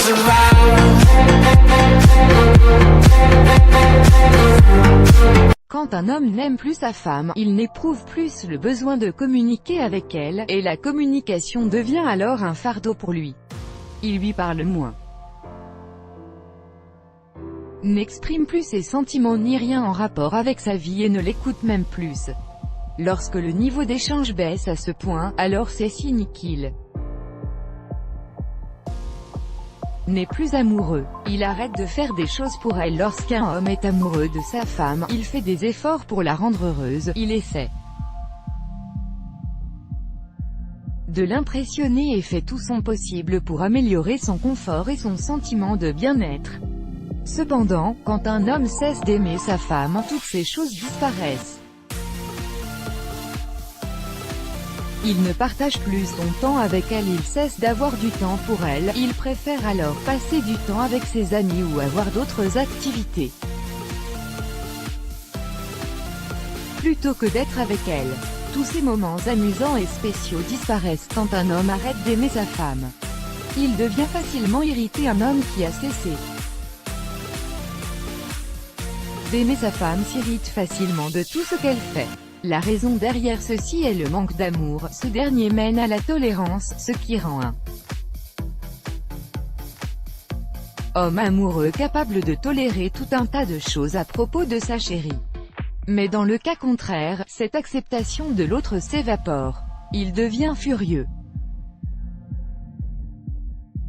comes around. Quand un homme n'aime plus sa femme, il n'éprouve plus le besoin de communiquer avec elle, et la communication devient alors un fardeau pour lui. Il lui parle moins, n'exprime plus ses sentiments ni rien en rapport avec sa vie et ne l'écoute même plus. Lorsque le niveau d'échange baisse à ce point, alors c'est signe qu'il n'est plus amoureux. Il arrête de faire des choses pour elle. Lorsqu'un homme est amoureux de sa femme, il fait des efforts pour la rendre heureuse, il essaie de l'impressionner et fait tout son possible pour améliorer son confort et son sentiment de bien-être. Cependant, quand un homme cesse d'aimer sa femme, toutes ces choses disparaissent. Il ne partage plus son temps avec elle, il cesse d'avoir du temps pour elle, il préfère alors passer du temps avec ses amis ou avoir d'autres activités, plutôt que d'être avec elle. Tous ces moments amusants et spéciaux disparaissent quand un homme arrête d'aimer sa femme. Il devient facilement irrité. Un homme qui a cessé d'aimer sa femme s'irrite facilement de tout ce qu'elle fait. La raison derrière ceci est le manque d'amour, ce dernier mène à la tolérance, ce qui rend un homme amoureux capable de tolérer tout un tas de choses à propos de sa chérie. Mais dans le cas contraire, cette acceptation de l'autre s'évapore. Il devient furieux.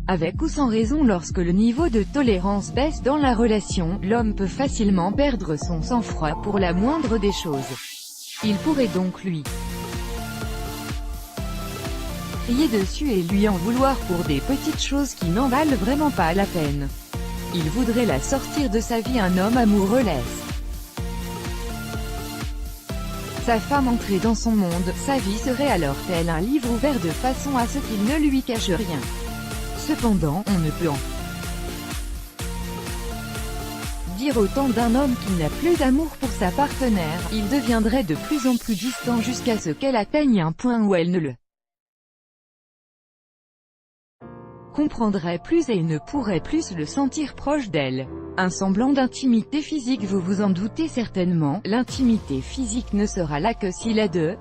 Avec ou sans raison. Lorsque le niveau de tolérance baisse dans la relation, l'homme peut facilement perdre son sang-froid pour la moindre des choses. Il pourrait donc lui crier dessus et lui en vouloir pour des petites choses qui n'en valent vraiment pas la peine. Il voudrait la sortir de sa vie. Un homme amoureux laisse sa femme entrer dans son monde. Sa vie serait alors tel un livre ouvert de façon à ce qu'il ne lui cache rien. Cependant, on ne peut en dire autant d'un homme qui n'a plus d'amour pour sa partenaire. Il deviendrait de plus en plus distant jusqu'à ce qu'elle atteigne un point où elle ne le comprendrait plus et ne pourrait plus le sentir proche d'elle. Un semblant d'intimité physique. Vous vous en doutez certainement, l'intimité physique ne sera là que s'il a de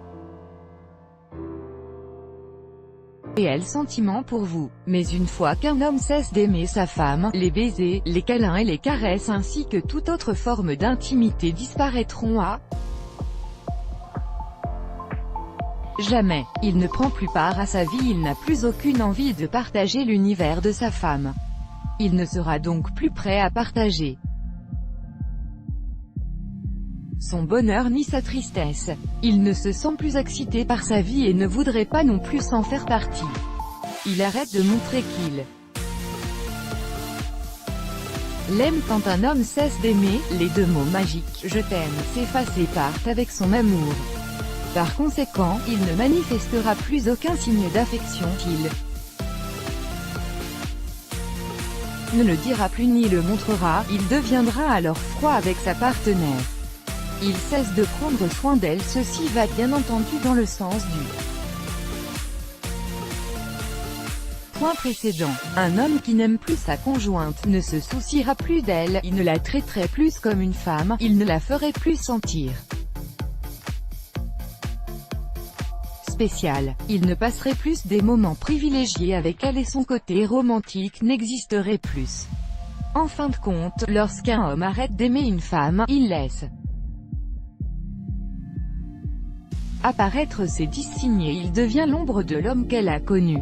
réels sentiments pour vous. Mais une fois qu'un homme cesse d'aimer sa femme, les baisers, les câlins et les caresses ainsi que toute autre forme d'intimité disparaîtront à jamais. Il ne prend plus part à sa vie, il n'a plus aucune envie de partager l'univers de sa femme. Il ne sera donc plus prêt à partager son bonheur ni sa tristesse. Il ne se sent plus excité par sa vie et ne voudrait pas non plus en faire partie. Il arrête de montrer qu'il l'aime. Quand un homme cesse d'aimer, les deux mots magiques « je t'aime » s'effacent et partent avec son amour. Par conséquent, il ne manifestera plus aucun signe d'affection, qu'il ne le dira plus ni le montrera. Il deviendra alors froid avec sa partenaire. Il cesse de prendre soin d'elle. Ceci va bien entendu dans le sens du point précédent. Un homme qui n'aime plus sa conjointe ne se souciera plus d'elle, il ne la traiterait plus comme une femme, il ne la ferait plus sentir spéciale. Il ne passerait plus des moments privilégiés avec elle et son côté romantique n'existerait plus. En fin de compte, lorsqu'un homme arrête d'aimer une femme, il laisse apparaître ses 10 signes et il devient l'ombre de l'homme qu'elle a connu.